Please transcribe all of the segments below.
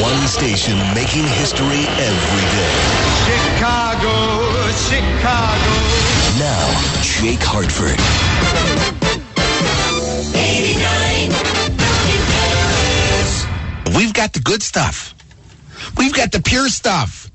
One station making history every day. Chicago, Chicago. Now, Jake Hartford. 89 in Paris. We've got the good stuff. We've got the pure stuff.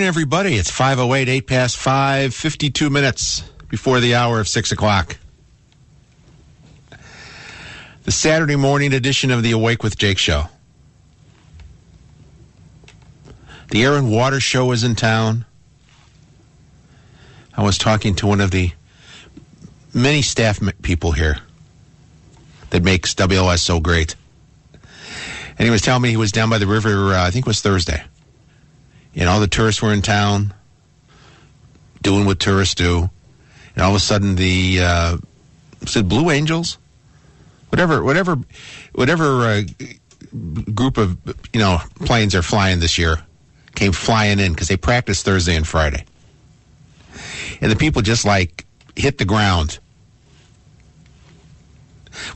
Everybody, it's 5:08, 8 past 5, 52 minutes before the hour of 6 o'clock. The Saturday morning edition of the Awake with Jake show. The Air and Water show is in town. I was talking to one of the many staff people here that makes WLS so great. And he was telling me he was down by the river, I think it was Thursday. And all the tourists were in town doing what tourists do. And all of a sudden the Blue Angels? Whatever group of, planes are flying this year came flying in because they practiced Thursday and Friday. And the people just hit the ground.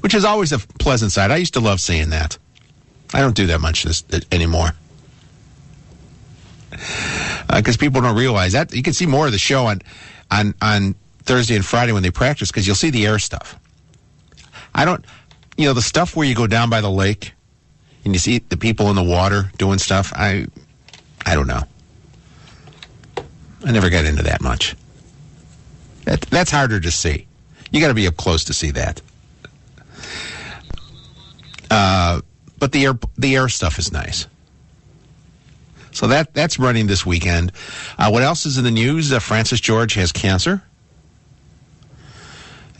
Which is always a pleasant sight. I used to love seeing that. I don't do that much anymore. Because people don't realize that. You can see more of the show on Thursday and Friday when they practice because you'll see the air stuff. The stuff where you go down by the lake and you see the people in the water doing stuff, I don't know. I never got into that much. That's harder to see. You got to be up close to see that. But the air stuff is nice. So that's running this weekend. What else is in the news? Francis George has cancer.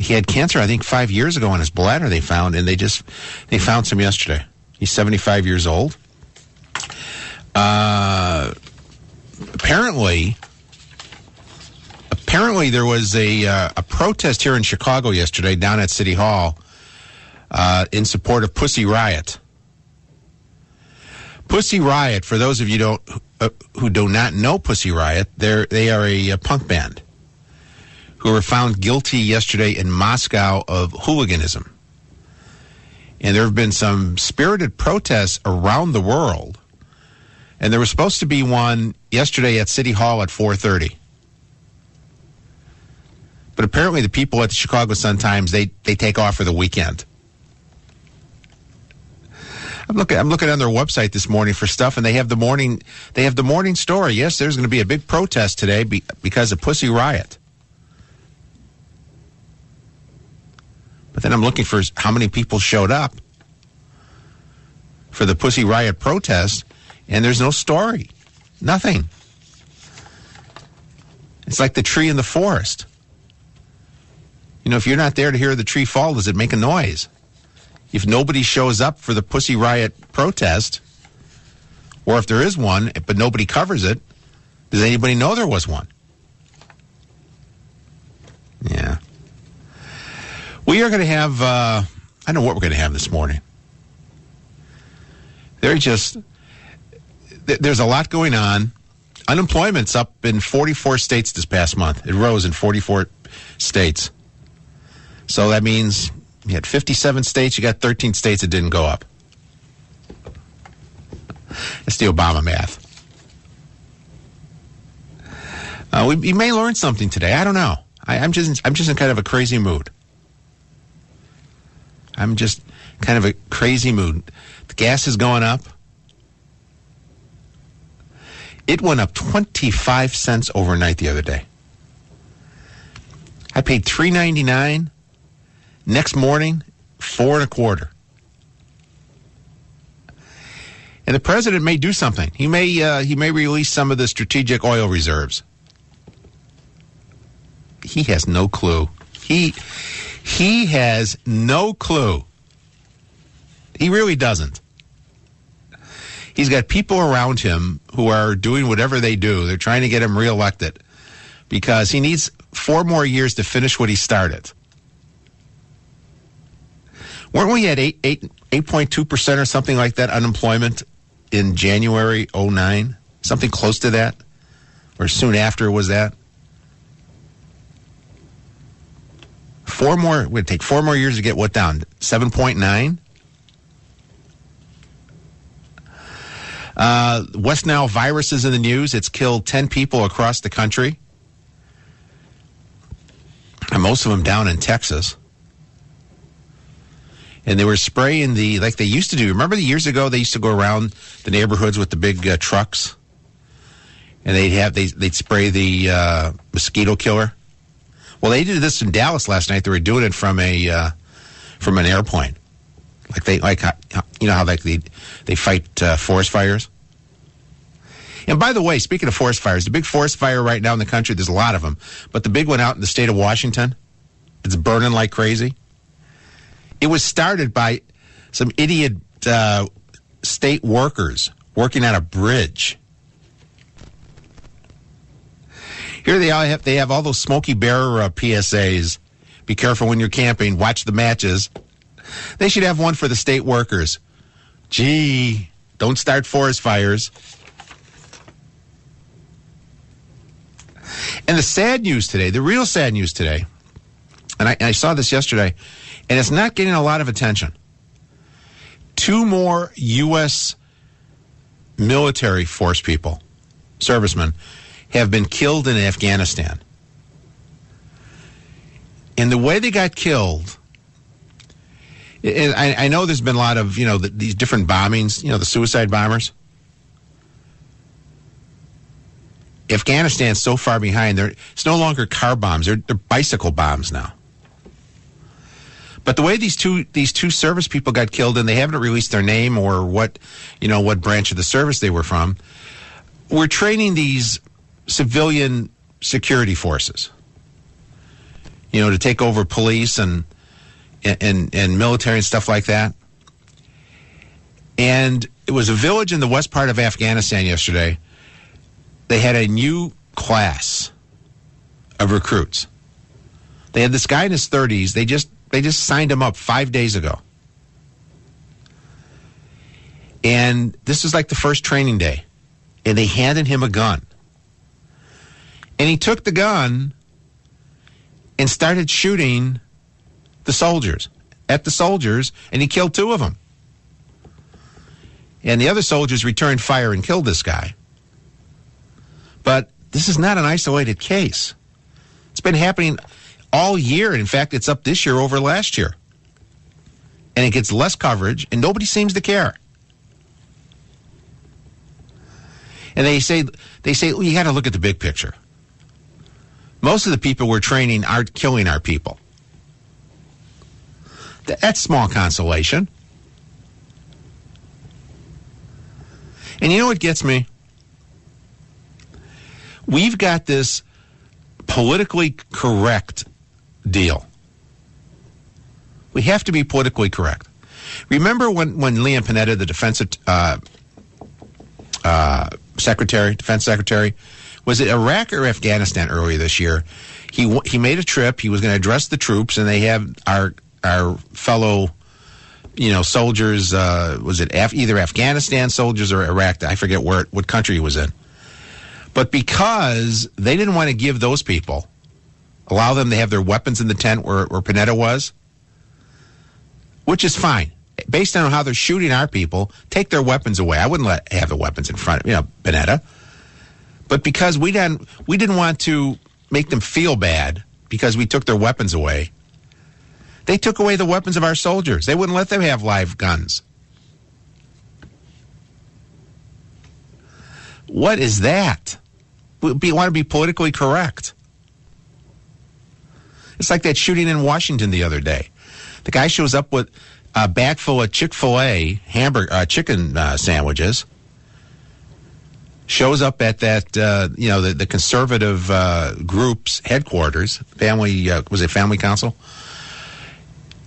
He had cancer, I think, 5 years ago on his bladder they found, and they found some yesterday. He's 75 years old. Apparently there was a protest here in Chicago yesterday down at City Hall in support of Pussy Riot. Pussy Riot, for those of you who do not know Pussy Riot, they are a punk band who were found guilty yesterday in Moscow of hooliganism. And there have been some spirited protests around the world. And there was supposed to be one yesterday at City Hall at 4:30. But apparently the people at the Chicago Sun-Times, they take off for the weekend. I'm looking on their website this morning for stuff, and they have the morning story. Yes, there's going to be a big protest today because of Pussy Riot. But then I'm looking for how many people showed up for the Pussy Riot protest, and there's no story. Nothing. It's like the tree in the forest. If you're not there to hear the tree fall, does it make a noise? If nobody shows up for the Pussy Riot protest, or if there is one, but nobody covers it, does anybody know there was one? Yeah. We are going to have, I don't know what we're going to have this morning. There's a lot going on. Unemployment's up in 44 states this past month. It rose in 44 states. So that means you had 57 states, you got 13 states that didn't go up. It's the Obama math. We may learn something today. I don't know. I'm just in kind of a crazy mood. I'm just kind of a crazy mood. The gas is going up. It went up 25 cents overnight the other day. I paid $3.99. Next morning, $4.25. And the president may do something. He may release some of the strategic oil reserves. He has no clue. He has no clue. He really doesn't. He's got people around him who are doing whatever they do. They're trying to get him reelected because he needs 4 more years to finish what he started. Weren't we at 8.2% or something like that unemployment in January 2009? Something close to that? Or soon after was that? It would take 4 more years to get what down? 7.9? West Nile virus is in the news. It's killed 10 people across the country. And most of them down in Texas. And they were spraying like they used to do. Remember the years ago they used to go around the neighborhoods with the big trucks? And they'd spray the mosquito killer. Well, they did this in Dallas last night. They were doing it from an airplane. How they fight forest fires. And by the way, speaking of forest fires, the big forest fire right now in the country, there's a lot of them. But the big one out in the state of Washington, it's burning like crazy. It was started by some idiot state workers working on a bridge. Here they have all those Smokey Bear PSAs. Be careful when you're camping. Watch the matches. They should have one for the state workers. Gee, don't start forest fires. And the sad news today, the real sad news today, and I saw this yesterday, and it's not getting a lot of attention. 2 more U.S. military force people, servicemen, have been killed in Afghanistan. And the way they got killed, I know there's been a lot of, these different bombings, the suicide bombers. Afghanistan's so far behind, it's no longer car bombs, they're bicycle bombs now. But the way these two service people got killed, and they haven't released their name or what branch of the service they were from, we're training these civilian security forces, to take over police and military and stuff like that. And it was a village in the west part of Afghanistan yesterday. They had a new class of recruits. They had this guy in his 30s. They just signed him up 5 days ago. And this was like the first training day. And they handed him a gun. And he took the gun and started shooting at the soldiers, and he killed 2 of them. And the other soldiers returned fire and killed this guy. But this is not an isolated case. It's been happening all year. In fact, it's up this year over last year. And it gets less coverage, and nobody seems to care. And they say, well, you got to look at the big picture. Most of the people we're training aren't killing our people. That's small consolation. And you know what gets me? We've got this politically correct deal We have to be politically correct. Remember when Leon Panetta, the defense secretary, was it Iraq or Afghanistan earlier this year? He made a trip. He was going to address the troops, and they have our fellow, soldiers. Was it either Afghanistan soldiers or Iraq? I forget what country he was in. But because they didn't want to give those people, allow them to have their weapons in the tent where Panetta was, which is fine. Based on how they're shooting our people, take their weapons away. I wouldn't have the weapons in front of Panetta. But because we didn't want to make them feel bad because we took their weapons away, they took away the weapons of our soldiers. They wouldn't let them have live guns. What is that? We want to be politically correct. It's like that shooting in Washington the other day. The guy shows up with a bag full of Chick-fil-A chicken sandwiches. Shows up at that, the conservative group's headquarters, Family Council,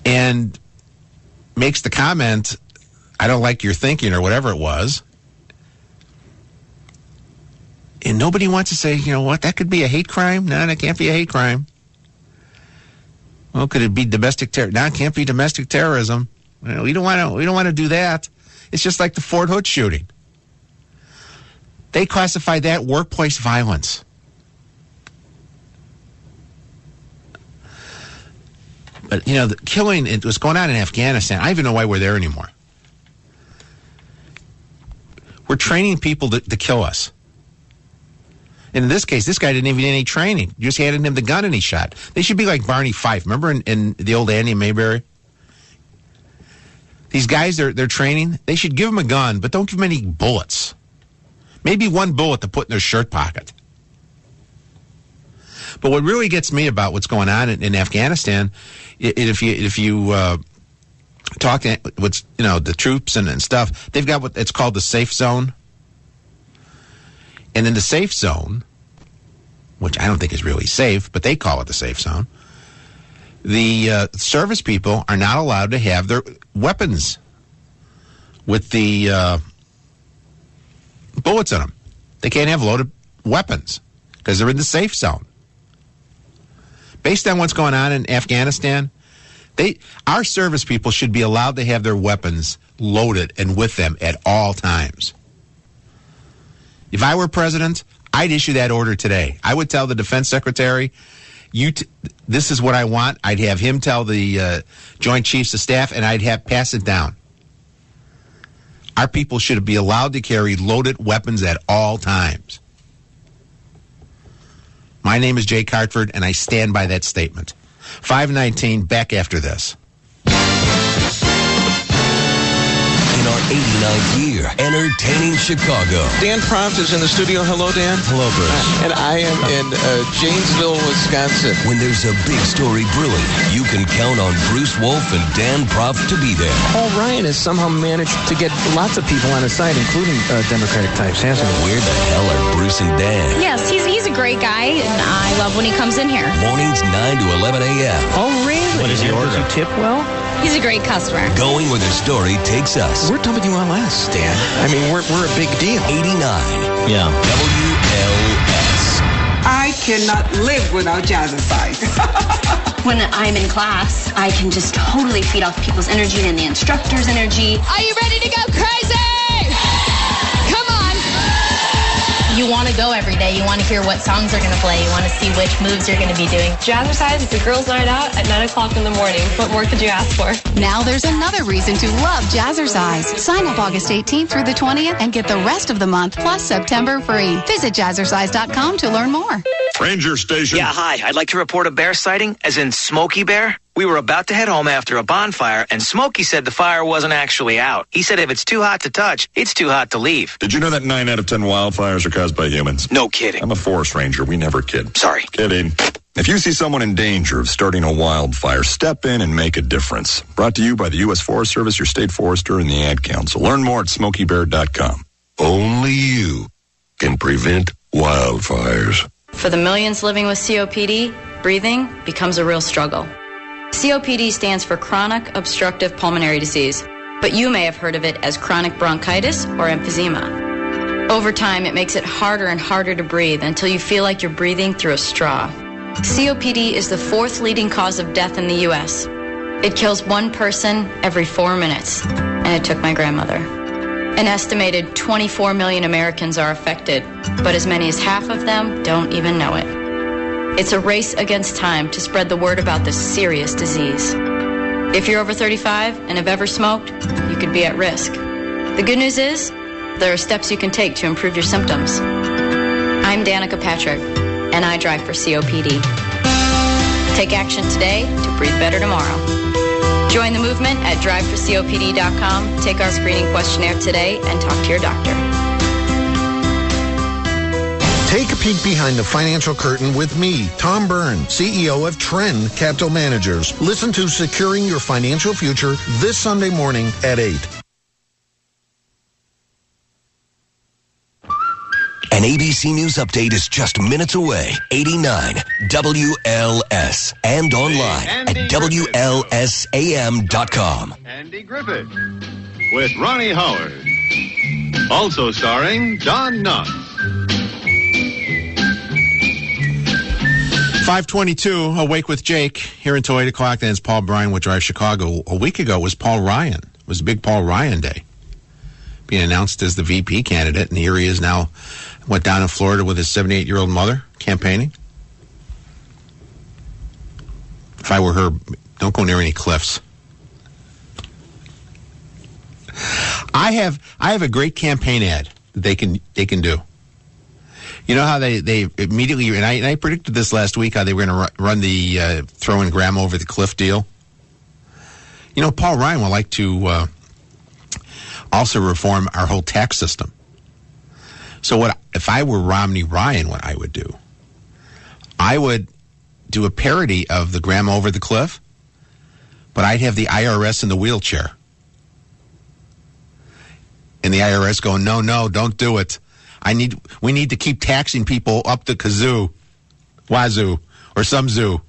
and makes the comment, "I don't like your thinking," or whatever it was. And nobody wants to say, that could be a hate crime? No, that can't be a hate crime. Well, could it be domestic terror? No, it can't be domestic terrorism. We don't want to do that. It's just like the Fort Hood shooting. They classify that workplace violence. But, the killing, it was going on in Afghanistan. I don't even know why we're there anymore. We're training people to kill us. And in this case, this guy didn't even need any training. You just handed him the gun and he shot. They should be like Barney Fife. Remember in the old Andy Mayberry? These guys, they're training. They should give them a gun, but don't give them any bullets. Maybe one bullet to put in their shirt pocket. But what really gets me about what's going on in Afghanistan, if you talk to the troops and stuff, they've got what it's called the safe zone. And in the safe zone, which I don't think is really safe, but they call it the safe zone, the service people are not allowed to have their weapons with the bullets in them. They can't have loaded weapons because they're in the safe zone. Based on what's going on in Afghanistan, our service people should be allowed to have their weapons loaded and with them at all times. If I were president, I'd issue that order today. I would tell the defense secretary, this is what I want. I'd have him tell the Joint Chiefs of Staff, and I'd pass it down. Our people should be allowed to carry loaded weapons at all times. My name is Jake Hartford, and I stand by that statement. 5:19, back after this. In our 89th year, entertaining Chicago. Dan Proft is in the studio. Hello, Dan. Hello, Bruce. And I am in Janesville, Wisconsin. When there's a big story brewing, you can count on Bruce Wolf and Dan Proft to be there. Paul Ryan has somehow managed to get lots of people on his side, including Democratic types, hasn't he? Where the hell are Bruce and Dan? Yes, he's a great guy, and I love when he comes in here. Mornings 9 to 11 a.m. Oh, really? What is the order? Does he tip well? He's a great customer. Going where the story takes us. We're dumping you on last, Dan. I mean, we're a big deal. 89. Yeah. WLS. I cannot live without Jazzercise. When I'm in class, I can just totally feed off people's energy and the instructor's energy. Are you ready to go crazy? Come on. You want to go every day. You want to hear what songs are going to play. You want to see which moves you're going to be doing. Jazzercise is a girls' night out at 9 o'clock in the morning. What more could you ask for? Now there's another reason to love Jazzercise. Sign up August 18th through the 20th and get the rest of the month plus September free. Visit jazzercise.com to learn more. Ranger Station. Yeah, hi. I'd like to report a bear sighting, as in Smokey Bear. We were about to head home after a bonfire, and Smokey said the fire wasn't actually out. He said if it's too hot to touch, it's too hot to leave. Did you know that 9 out of 10 wildfires are caused by humans? No kidding. I'm a forest ranger. We never kid. Sorry. Kidding. If you see someone in danger of starting a wildfire, step in and make a difference. Brought to you by the U.S. Forest Service, your state forester, and the Ad Council. Learn more at smokeybear.com. Only you can prevent wildfires. For the millions living with COPD, breathing becomes a real struggle. COPD stands for chronic obstructive pulmonary disease, but you may have heard of it as chronic bronchitis or emphysema. Over time, it makes it harder and harder to breathe until you feel like you're breathing through a straw. COPD is the 4th leading cause of death in the U.S. It kills 1 person every 4 minutes, and it took my grandmother. An estimated 24 million Americans are affected, but as many as half of them don't even know it. It's a race against time to spread the word about this serious disease. If you're over 35 and have ever smoked, you could be at risk. The good news is, there are steps you can take to improve your symptoms. I'm Danica Patrick, and I drive for COPD. Take action today to breathe better tomorrow. Join the movement at driveforcopd.com. Take our screening questionnaire today and talk to your doctor. Take a peek behind the financial curtain with me, Tom Byrne, CEO of Trend Capital Managers. Listen to Securing Your Financial Future this Sunday morning at 8. An ABC News update is just minutes away. 89 WLS and online at WLSAM.com. Andy Griffith with Ronnie Howard. Also starring Don Knotts. 522, Awake with Jake, here until 8 o'clock. Then it's Paul Bryan with Drive Chicago. A week ago was Paul Ryan. It was a big Paul Ryan day. Being announced as the VP candidate, and here he is now. Went down in Florida with his 78-year-old mother, campaigning. If I were her, don't go near any cliffs. I have a great campaign ad that they can do. You know how they immediately, and I predicted this last week, how they were going to run the throwing Graham over the cliff deal. You know, Paul Ryan would like to also reform our whole tax system. So if I were Romney Ryan, what I would do a parody of the Graham over the cliff, but I'd have the IRS in the wheelchair. And the IRS going, no, don't do it. We need to keep taxing people up the wazoo, or some zoo.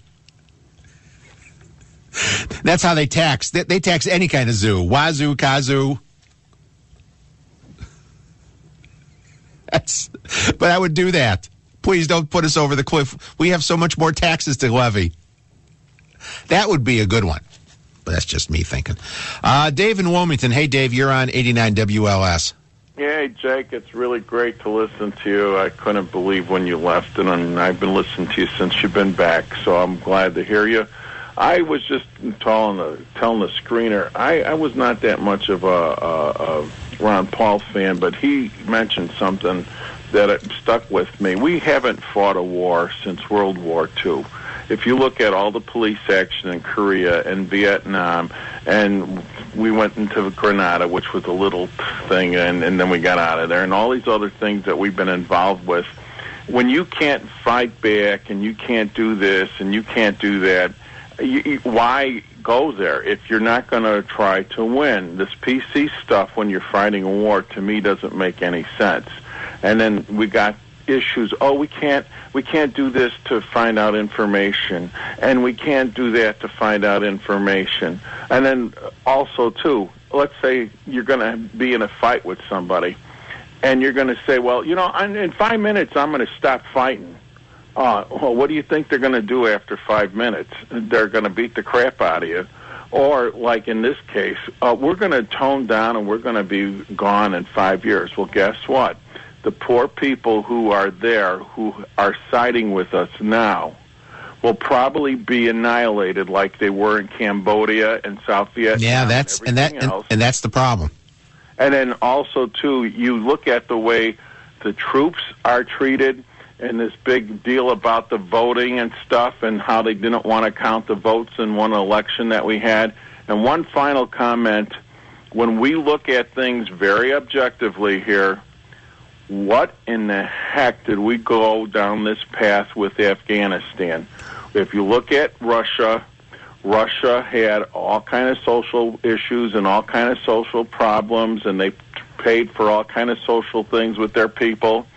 That's how they tax. They tax any kind of zoo. Wazoo, kazoo. But I would do that. Please don't put us over the cliff. We have so much more taxes to levy. That would be a good one. But that's just me thinking. Dave in Wilmington. Hey, Dave, you're on 89 WLS. Hey, Jake, it's really great to listen to you. I couldn't believe when you left, and I've been listening to you since you've been back, so I'm glad to hear you. I was just telling the screener, I was not that much of a Ron Paul fan, but he mentioned something that stuck with me. We haven't fought a war since World War II. If you look at all the police action in Korea and Vietnam, and we went into Grenada, which was a little thing, and then we got out of there, and all these other things that we've been involved with, when you can't fight back and you can't do this and you can't do that, why go there if you're not going to try to win? This PC stuff when you're fighting a war, to me, doesn't make any sense. And then we got issues. Oh, we can't do this to find out information, and we can't do that to find out information. And then also, too, let's say you're going to be in a fight with somebody, and you're going to say, well, in 5 minutes I'm going to stop fighting. Well, what do you think they're going to do after 5 minutes? They're going to beat the crap out of you. Or, like in this case, we're going to tone down and we're going to be gone in 5 years. Well, guess what? The poor people who are there, who are siding with us now, will probably be annihilated like they were in Cambodia and South Vietnam. Yeah, that's the problem. And then also, too, you look at the way the troops are treated, and this big deal about the voting and stuff and how they didn't want to count the votes in one election that we had. And one final comment, when we look at things very objectively here, what in the heck did we go down this path with Afghanistan? If you look at Russia had all kind of social issues and all kind of social problems, and they paid for all kind of social things with their people.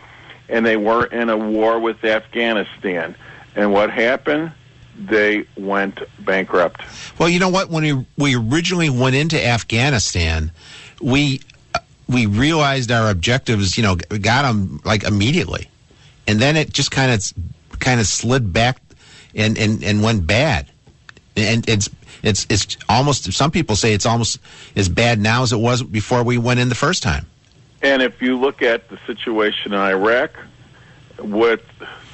And they were in a war with Afghanistan. And what happened? they went bankrupt. Well, you know what? When we originally went into Afghanistan, we realized our objectives, got them like immediately. And then it just kind of slid back and went bad. And it's almost, some people say it's almost as bad now as it was before we went in the first time. And if you look at the situation in Iraq with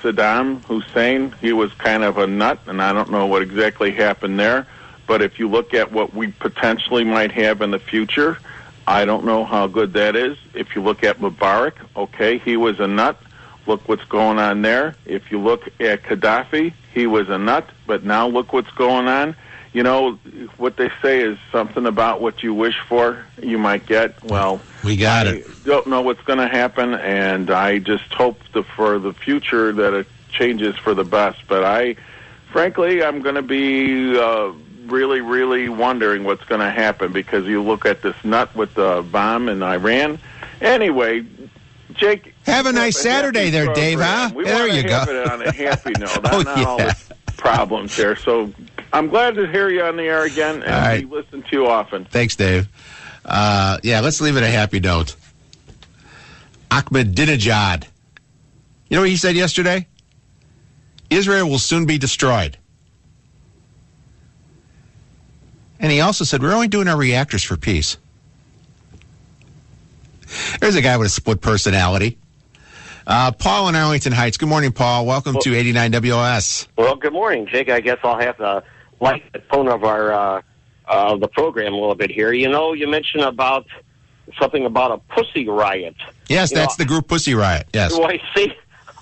Saddam Hussein, he was kind of a nut, and I don't know what exactly happened there. But if you look at what we potentially might have in the future, I don't know how good that is. If you look at Mubarak, okay, he was a nut. Look what's going on there. If you look at Gaddafi, he was a nut, but now look what's going on. What they say is something about what you wish for, you might get. Well, we got it. I don't know what's going to happen, and I just hope for the future that it changes for the best. But frankly, I'm going to be really, really wondering what's going to happen, because you look at this nut with the bomb in Iran. Anyway, Jake, have a nice Saturday there, Dave, huh? There you go. Have it on a happy note, not all the problems there. So I'm glad to hear you on the air again, and we listen to you often. Thanks, Dave. Let's leave it a happy note. Ahmadinejad. You know what he said yesterday? Israel will soon be destroyed. And he also said, we're only doing our reactors for peace. There's a guy with a split personality. Paul in Arlington Heights. Good morning, Paul. Welcome to 89 WLS. Well, good morning, Jake. I guess I'll have to light the tone of our the program a little bit here. You mentioned about something about a pussy riot. Yes, that's the group Pussy Riot. Yes. Well,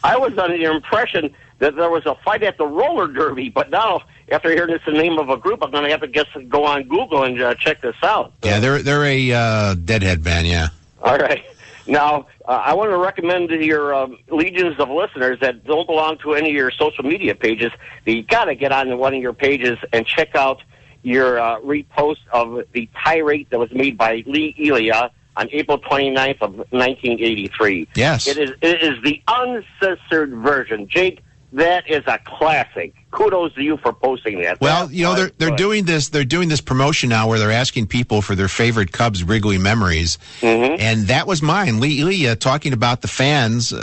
I was under the impression that there was a fight at the roller derby, but now, after hearing it's the name of a group, I'm going to have to go on Google and check this out. Yeah, they're a Deadhead band, yeah. All right. Now, I want to recommend to your legions of listeners that don't belong to any of your social media pages, that you got to get on one of your pages and check out your repost of the tirade that was made by Lee Elia on April 29th of 1983. Yes. It is the uncensored version. Jake, that is a classic. Kudos to you for posting that. Well, they're doing this. They're doing this promotion now where they're asking people for their favorite Cubs Wrigley memories, and that was mine. Lee Elia talking about the fans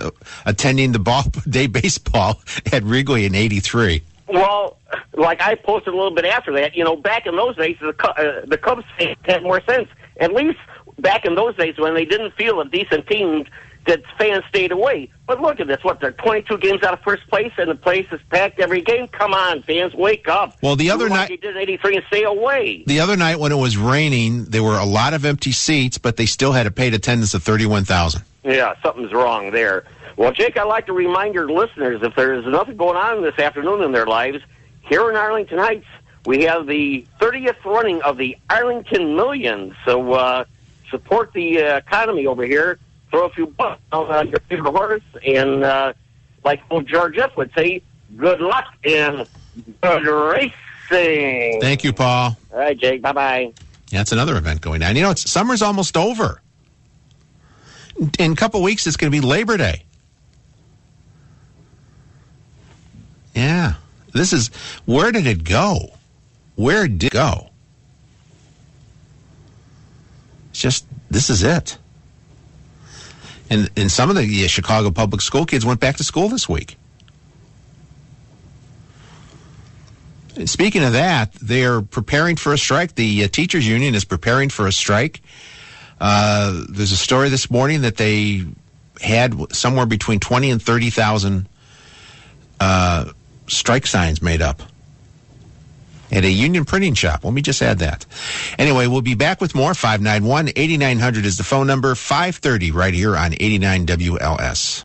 attending the day baseball at Wrigley in '83. Well, like I posted a little bit after that. Back in those days, the Cubs had more sense. At least back in those days when they didn't feel a decent team, that fans stayed away. But look at this. They're 22 games out of first place, and the place is packed every game. Come on, fans, wake up. Well, the other night... they did in 83 and stay away. The other night when it was raining, there were a lot of empty seats, but they still had a paid attendance of 31,000. Yeah, something's wrong there. Well, Jake, I'd like to remind your listeners, if there's nothing going on this afternoon in their lives, here in Arlington Heights, we have the 30th running of the Arlington Millions. So support the economy over here. Throw a few bucks on your favorite horse, and like old George F. would say, good luck and good racing. Thank you, Paul. All right, Jake. Bye-bye. Yeah, it's another event going on. Summer's almost over. In a couple weeks, it's going to be Labor Day. Yeah. Where did it go? Where did it go? This is it. And some of the Chicago public school kids went back to school this week. And speaking of that, they're preparing for a strike. The teachers union is preparing for a strike. There's a story this morning that they had somewhere between 20 and 30,000 strike signs made up at a union printing shop. Let me just add that. Anyway, we'll be back with more. 591-8900 is the phone number. 5:30 right here on 89 WLS.